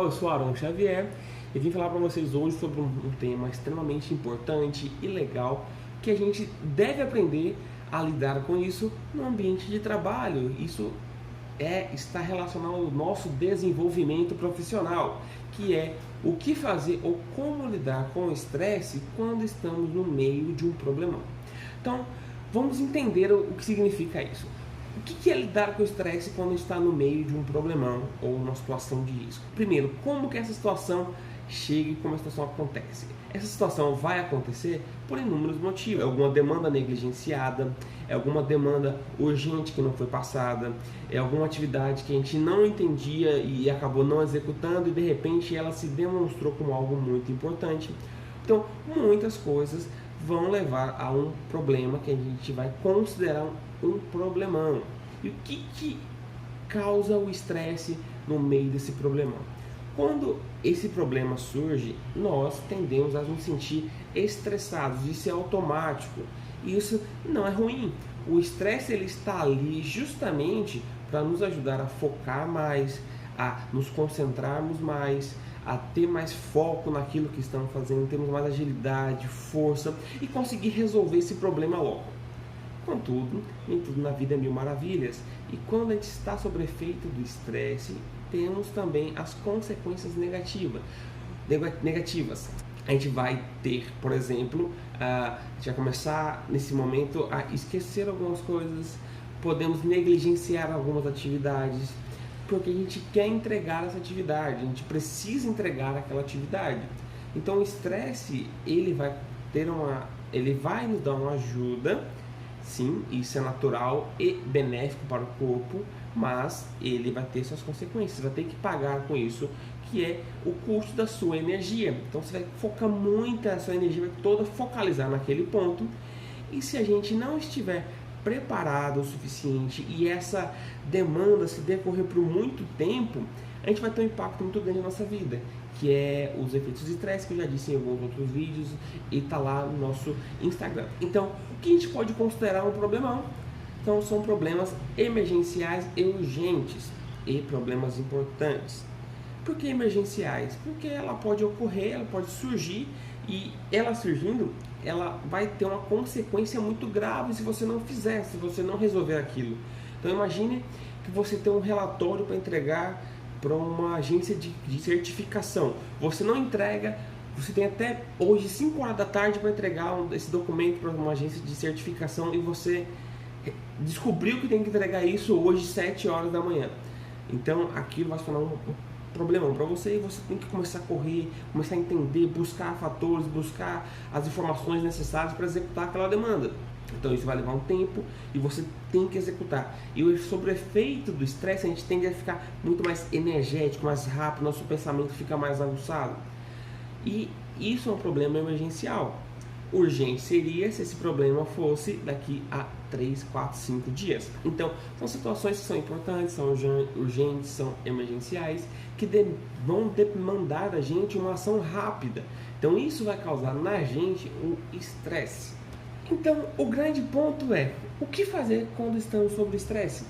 Eu sou Arão Xavier e vim falar para vocês hoje sobre um tema extremamente importante e legal que a gente deve aprender a lidar com isso no ambiente de trabalho. Isso está relacionado ao nosso desenvolvimento profissional, que é o que fazer ou como lidar com o estresse quando estamos no meio de um problemão. Então, vamos entender o que significa isso. O que é lidar com o estresse quando está no meio de um problemão ou uma situação de risco? Primeiro, como que essa situação chega e como a situação acontece? Essa situação vai acontecer por inúmeros motivos. É alguma demanda negligenciada, é alguma demanda urgente que não foi passada, é alguma atividade que a gente não entendia e acabou não executando e de repente ela se demonstrou como algo muito importante. Então, muitas coisas vão levar a um problema que a gente vai considerar um problemão. E o que causa o estresse no meio desse problemão? Quando esse problema surge, nós tendemos a nos sentir estressados, isso é automático. Isso não é ruim. O estresse ele está ali justamente para nos ajudar a focar mais, a nos concentrarmos mais, a ter mais foco naquilo que estamos fazendo, termos mais agilidade, força e conseguir resolver esse problema logo. Contudo, nem tudo na vida é mil maravilhas, e quando a gente está sob efeito do estresse, temos também as consequências negativas. A gente vai ter, por exemplo, a gente vai começar nesse momento a esquecer algumas coisas, podemos negligenciar algumas atividades, porque a gente quer entregar essa atividade, a gente precisa entregar aquela atividade. Então o estresse, ele vai nos dar uma ajuda, sim, isso é natural e benéfico para o corpo, mas ele vai ter suas consequências, vai ter que pagar com isso, que é o custo da sua energia. Então você vai focar muito, a sua energia vai toda focalizar naquele ponto, e se a gente não estiver preparado o suficiente e essa demanda se decorrer por muito tempo, a gente vai ter um impacto muito grande na nossa vida, que é os efeitos de estresse, que eu já disse em alguns outros vídeos e tá lá no nosso Instagram. Então, o que a gente pode considerar um problemão? Então, são problemas emergenciais e urgentes e problemas importantes. Por que emergenciais? Porque ela pode ocorrer, ela pode surgir, e ela surgindo, ela vai ter uma consequência muito grave se você não fizer, se você não resolver aquilo. Então imagine que você tem um relatório para entregar para uma agência de certificação. Você não entrega, você tem até hoje 5 horas da tarde para entregar esse documento para uma agência de certificação e você descobriu que tem que entregar isso hoje 7 horas da manhã. Então aquilo vai se tornar um problemão para você, e você tem que começar a correr, começar a entender, buscar fatores, buscar as informações necessárias para executar aquela demanda. Então isso vai levar um tempo e você tem que executar. E sobre o efeito do estresse, a gente tende a ficar muito mais energético, mais rápido, nosso pensamento fica mais aguçado. E isso é um problema emergencial. Urgente seria se esse problema fosse daqui a 3, 4, 5 dias. Então, são situações que são importantes, são urgentes, são emergenciais, que vão demandar da gente uma ação rápida. Então, isso vai causar na gente um estresse. Então, o grande ponto é, o que fazer quando estamos sob estresse?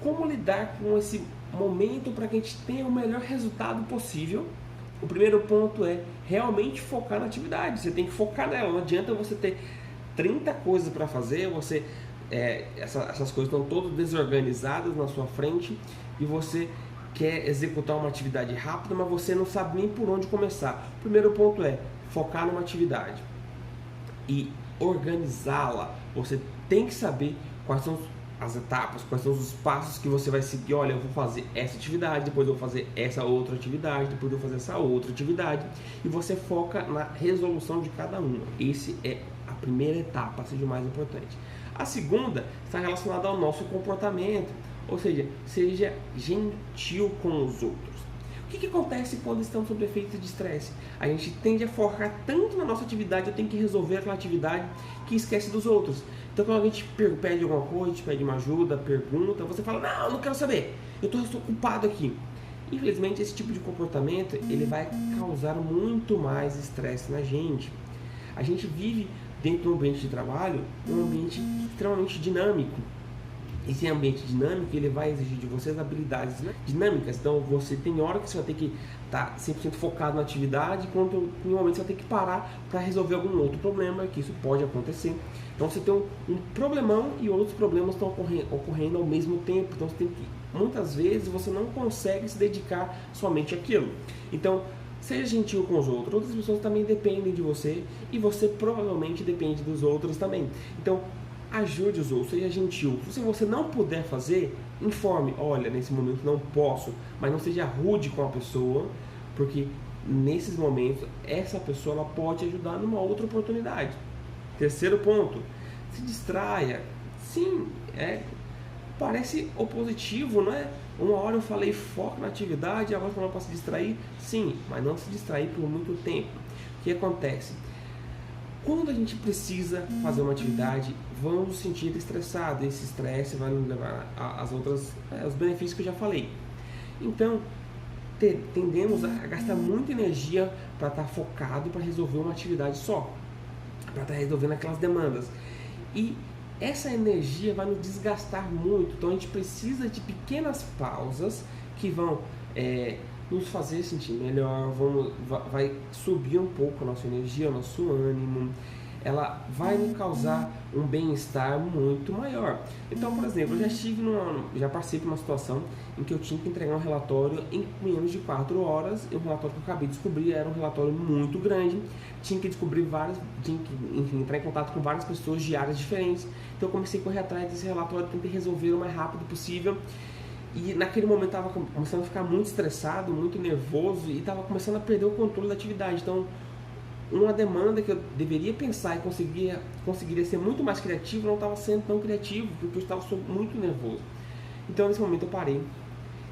Como lidar com esse momento para que a gente tenha o melhor resultado possível? O primeiro ponto é realmente focar na atividade. Você tem que focar nela. Não adianta você ter 30 coisas para fazer, essas coisas estão todas desorganizadas na sua frente e você quer executar uma atividade rápida, mas você não sabe nem por onde começar. O primeiro ponto é focar numa atividade e organizá-la. Você tem que saber quais são as etapas, quais são os passos que você vai seguir. Olha, eu vou fazer essa atividade, depois eu vou fazer essa outra atividade, depois eu vou fazer essa outra atividade, e você foca na resolução de cada uma. Esse é a primeira etapa, seja o mais importante. A segunda está relacionada ao nosso comportamento, ou seja gentil com os outros. O que acontece quando estamos sob efeito de estresse? A gente tende a focar tanto na nossa atividade, eu tenho que resolver aquela atividade, que esquece dos outros. Então quando a gente pede alguma coisa, a gente pede uma ajuda, pergunta, você fala, não quero saber, eu estou ocupado aqui. Infelizmente esse tipo de comportamento, ele vai causar muito mais estresse na gente. A gente vive dentro do ambiente de trabalho, um ambiente extremamente dinâmico. esse ambiente dinâmico, ele vai exigir de vocês habilidades dinâmicas. Então, você tem hora que você vai ter que estar 100% focado na atividade, enquanto em um momento você vai ter que parar para resolver algum outro problema, que isso pode acontecer. Então, você tem um problemão e outros problemas estão ocorrendo ao mesmo tempo. Então, você tem que, muitas vezes, você não consegue se dedicar somente àquilo. Então, seja gentil com os outros. Outras pessoas também dependem de você e você provavelmente depende dos outros também. Então, ajude os outros, seja gentil. Se você não puder fazer, informe. Olha, nesse momento não posso, mas não seja rude com a pessoa, porque nesses momentos essa pessoa ela pode ajudar numa outra oportunidade. Terceiro ponto, se distraia. Sim, parece opositivo, não é? Uma hora eu falei foco na atividade, agora eu posso se distrair? Sim, mas não se distrair por muito tempo. O que acontece? Quando a gente precisa fazer uma atividade, vamos nos sentir estressados. Esse estresse vai nos levar aos benefícios que eu já falei. Então, tendemos a gastar muita energia para estar focado para resolver uma atividade só, para estar resolvendo aquelas demandas. E essa energia vai nos desgastar muito. Então, a gente precisa de pequenas pausas que vão nos fazer sentir melhor, vai subir um pouco a nossa energia, o nosso ânimo, ela vai nos causar um bem-estar muito maior. Então, por exemplo, eu já passei por uma situação em que eu tinha que entregar um relatório em menos de 4 horas, e o relatório que eu acabei de descobrir era um relatório muito grande, tinha que entrar em contato com várias pessoas de áreas diferentes, então eu comecei a correr atrás desse relatório, tentei resolver o mais rápido possível. E naquele momento estava começando a ficar muito estressado, muito nervoso e estava começando a perder o controle da atividade. Então, uma demanda que eu deveria pensar e conseguiria ser muito mais criativo, não estava sendo tão criativo, porque eu estava muito nervoso. Então, nesse momento eu parei.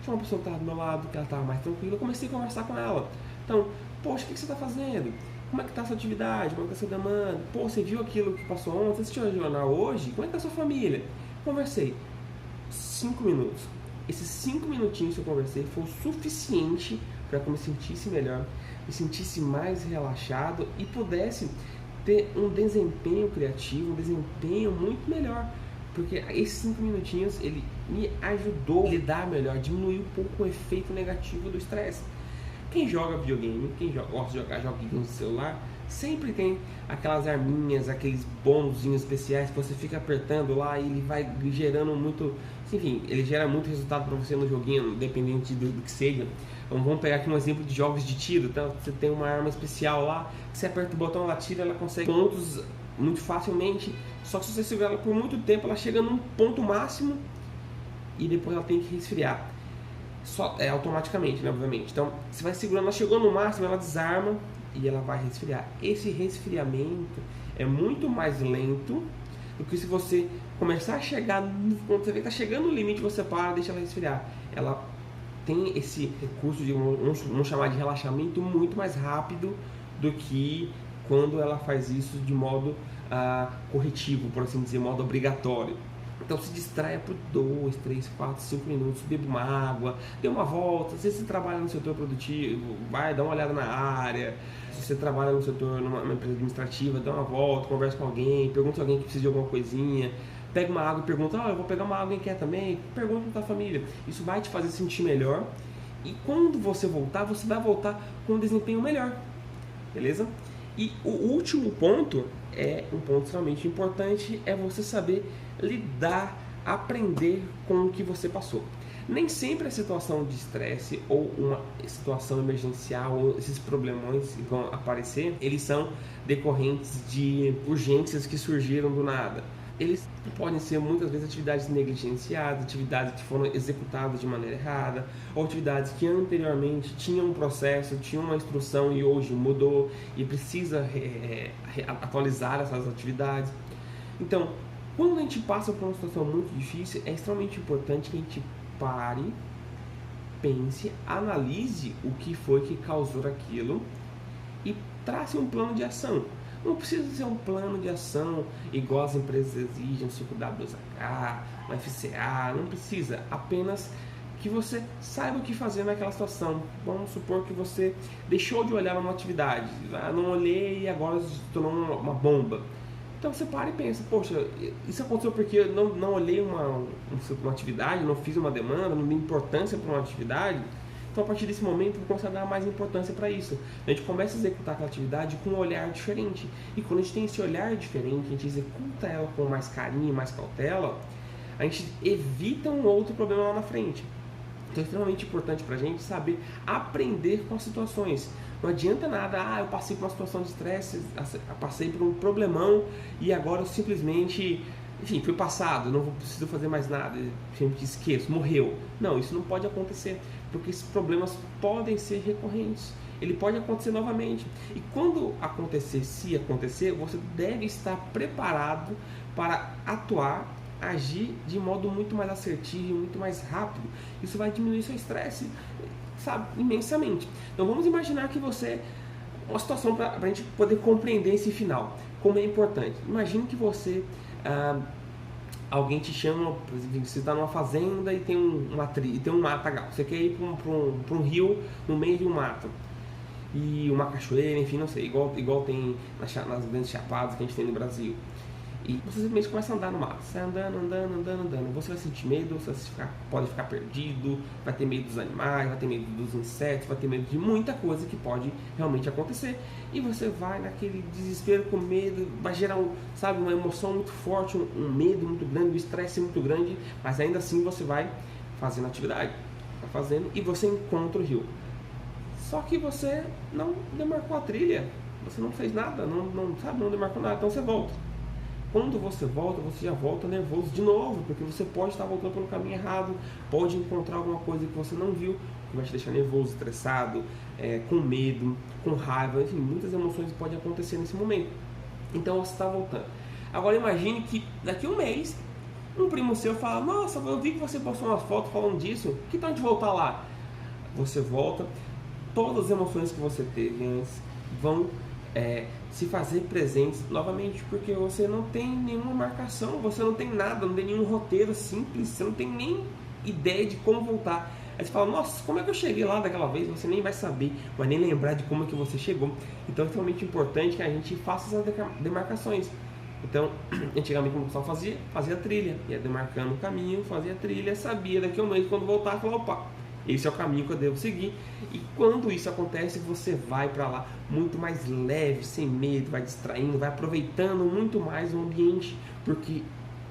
Tinha uma pessoa que estava do meu lado, que ela estava mais tranquila, eu comecei a conversar com ela. Então, poxa, o que você está fazendo? Como é que está a sua atividade? Como é que está a sua demanda? Pô, você viu aquilo que passou ontem? Você assistiu o jornal hoje? Como é que está a sua família? Conversei. 5 minutos. Esses 5 minutinhos que eu conversei foi o suficiente para que eu me sentisse melhor, me sentisse mais relaxado e pudesse ter um desempenho criativo, um desempenho muito melhor. Porque esses 5 minutinhos, ele me ajudou a lidar melhor, diminuir um pouco o efeito negativo do estresse. Quem joga videogame, gosta de jogar joguinhos no celular, sempre tem aquelas arminhas, aqueles bônusinhos especiais que você fica apertando lá e ele vai gerando muito... Enfim, ele gera muito resultado para você no joguinho, independente do que seja. Então, vamos pegar aqui um exemplo de jogos de tiro. Então, você tem uma arma especial lá, que você aperta o botão, ela tira, ela consegue pontos muito facilmente. Só que se você segurar ela por muito tempo, ela chega num ponto máximo e depois ela tem que resfriar. Automaticamente, né, obviamente. Então, você vai segurando, ela chegou no máximo, ela desarma e ela vai resfriar. Esse resfriamento é muito mais lento do que se você começar a chegar, quando você vê que está chegando no limite, você para e deixa ela resfriar. Ela tem esse recurso de, vamos chamar de relaxamento, muito mais rápido do que quando ela faz isso de modo corretivo, por assim dizer, modo obrigatório. Então se distraia por 2, 3, 4, 5 minutos, beba uma água, dê uma volta. Se você trabalha no setor produtivo, vai dar uma olhada na área. Se você trabalha no setor, numa empresa administrativa, dá uma volta, conversa com alguém, pergunta se alguém que precisa de alguma coisinha. Pega uma água e pergunta, eu vou pegar uma água, quem quer também? Pergunta para a família. Isso vai te fazer sentir melhor. E quando você voltar, você vai voltar com um desempenho melhor. Beleza? E o último ponto, é um ponto extremamente importante, é você saber lidar, aprender com o que você passou. Nem sempre a situação de estresse ou uma situação emergencial ou esses problemões que vão aparecer, eles são decorrentes de urgências que surgiram do nada. Eles podem ser muitas vezes atividades negligenciadas, atividades que foram executadas de maneira errada, ou atividades que anteriormente tinham um processo, tinham uma instrução e hoje mudou e precisa atualizar essas atividades. Então, quando a gente passa por uma situação muito difícil, é extremamente importante que a gente pare, pense, analise o que foi que causou aquilo e trace um plano de ação. Não precisa ser um plano de ação igual as empresas exigem, um 5W2H, um FCA, não precisa. Apenas que você saiba o que fazer naquela situação. Vamos supor que você deixou de olhar uma atividade, não olhei e agora se tornou uma bomba. Então você para e pensa, poxa, isso aconteceu porque eu não olhei uma atividade, não fiz uma demanda, não dei importância para uma atividade. Então a partir desse momento eu vou começar a dar mais importância para isso. A gente começa a executar aquela atividade com um olhar diferente. E quando a gente tem esse olhar diferente, a gente executa ela com mais carinho, mais cautela, a gente evita um outro problema lá na frente. Então é extremamente importante para a gente saber aprender com as situações. Não adianta nada, eu passei por uma situação de estresse, passei por um problemão e agora eu simplesmente, enfim, foi passado, não preciso fazer mais nada, sempre esqueço, morreu. Não, isso não pode acontecer, porque esses problemas podem ser recorrentes. Ele pode acontecer novamente. E quando acontecer, se acontecer, você deve estar preparado para atuar, agir de modo muito mais assertivo e muito mais rápido. Isso vai diminuir seu estresse, sabe, imensamente. Então vamos imaginar que você, uma situação para a gente poder compreender esse final, como é importante. Imagine que você, alguém te chama, por exemplo, você está numa fazenda e tem um matagal. Você quer ir para um rio no meio de um mato. E uma cachoeira, enfim, não sei, igual tem nas grandes chapadas que a gente tem no Brasil. E você simplesmente começa a andar no mato. Você vai andando. Você vai sentir medo, você pode ficar perdido, vai ter medo dos animais, vai ter medo dos insetos, vai ter medo de muita coisa que pode realmente acontecer. E você vai naquele desespero com medo, vai gerar uma emoção muito forte, um medo muito grande, um estresse muito grande, mas ainda assim você vai fazendo atividade, vai fazendo e você encontra o rio. Só que você não demarcou a trilha, você não fez nada, não demarcou nada, então você volta. Quando você volta, você já volta nervoso de novo, porque você pode estar voltando pelo caminho errado, pode encontrar alguma coisa que você não viu, que vai te deixar nervoso, estressado, com medo, com raiva, enfim, muitas emoções podem acontecer nesse momento. Então você está voltando. Agora imagine que daqui a um mês, um primo seu fala, nossa, eu vi que você postou uma foto falando disso, que tal a gente voltar lá? Você volta, todas as emoções que você teve antes vão se fazer presentes novamente, porque você não tem nenhuma marcação, você não tem nada, não tem nenhum roteiro simples, você não tem nem ideia de como voltar. Aí você fala, nossa, como é que eu cheguei lá daquela vez? Você nem vai saber, vai nem lembrar de como é que você chegou. Então é extremamente importante que a gente faça essas demarcações. Então, antigamente como o pessoal fazia trilha, ia demarcando o caminho, fazia trilha, sabia daqui a um mês quando voltar, falava, opa, esse é o caminho que eu devo seguir. E quando isso acontece, você vai para lá muito mais leve, sem medo, vai distraindo, vai aproveitando muito mais o ambiente, porque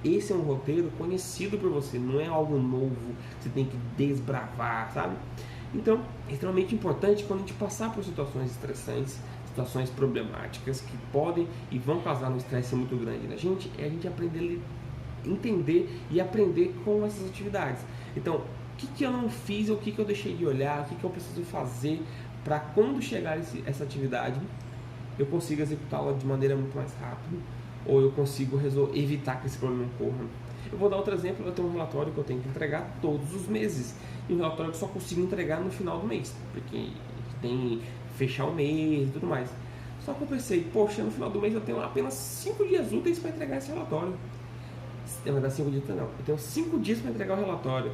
esse é um roteiro conhecido por você, não é algo novo que você tem que desbravar, sabe? Então, é extremamente importante quando a gente passar por situações estressantes, situações problemáticas que podem e vão causar um estresse muito grande na gente, é a gente aprender a entender e aprender com essas atividades. Então, o que eu não fiz, o que eu deixei de olhar, o que eu preciso fazer para quando chegar essa atividade eu consiga executá-la de maneira muito mais rápida, ou eu consigo evitar que esse problema ocorra. Eu vou dar outro exemplo, eu tenho um relatório que eu tenho que entregar todos os meses, e um relatório que eu só consigo entregar no final do mês, porque tem que fechar o mês e tudo mais. Só que eu pensei, poxa, no final do mês eu tenho apenas 5 dias úteis para entregar esse relatório. Na verdade, 5 dias não, eu tenho 5 dias para entregar o relatório.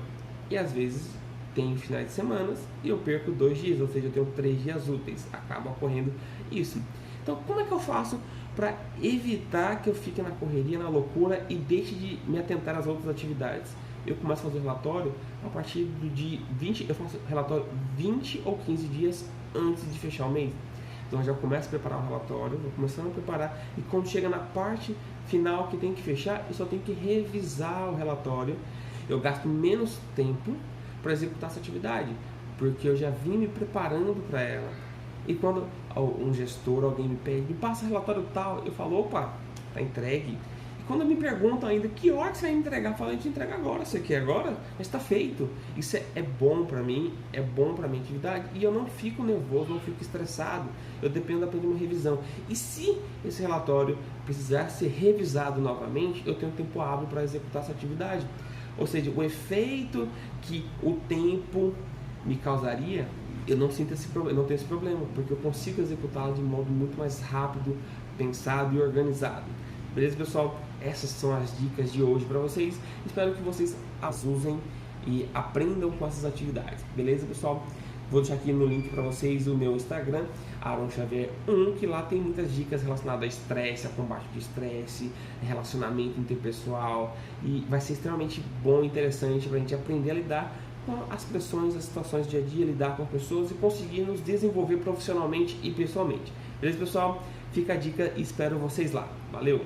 E às vezes tem finais de semana e eu perco 2 dias, ou seja, eu tenho 3 dias úteis. Acaba ocorrendo isso. Então, como é que eu faço para evitar que eu fique na correria, na loucura e deixe de me atentar às outras atividades? Eu começo a fazer relatório a partir do dia 20, eu faço relatório 20 ou 15 dias antes de fechar o mês. Então eu já começo a preparar o relatório, vou começando a preparar, e quando chega na parte final que tem que fechar, eu só tenho que revisar o relatório. Eu gasto menos tempo para executar essa atividade, porque eu já vim me preparando para ela. E quando um gestor, alguém me pede, me passa relatório tal, eu falo, opa, tá entregue. E quando me perguntam ainda, que hora que você vai me entregar? Eu falo, a gente entrega agora, você quer agora? Mas está feito. Isso é bom para mim, é bom para minha atividade, e eu não fico nervoso, não fico estressado, eu dependo apenas de uma revisão. E se esse relatório precisar ser revisado novamente, eu tenho tempo hábil para executar essa atividade. Ou seja, o efeito que o tempo me causaria, eu não sinto não tenho esse problema, porque eu consigo executá-lo de modo muito mais rápido, pensado e organizado. Beleza, pessoal? Essas são as dicas de hoje para vocês. Espero que vocês as usem e aprendam com essas atividades. Beleza, pessoal? Vou deixar aqui no link para vocês o meu Instagram, Aaron Xavier 1, que lá tem muitas dicas relacionadas a estresse, a combate de estresse, relacionamento interpessoal, e vai ser extremamente bom e interessante para a gente aprender a lidar com as pressões, as situações do dia a dia, lidar com as pessoas e conseguir nos desenvolver profissionalmente e pessoalmente. Beleza, pessoal? Fica a dica e espero vocês lá. Valeu!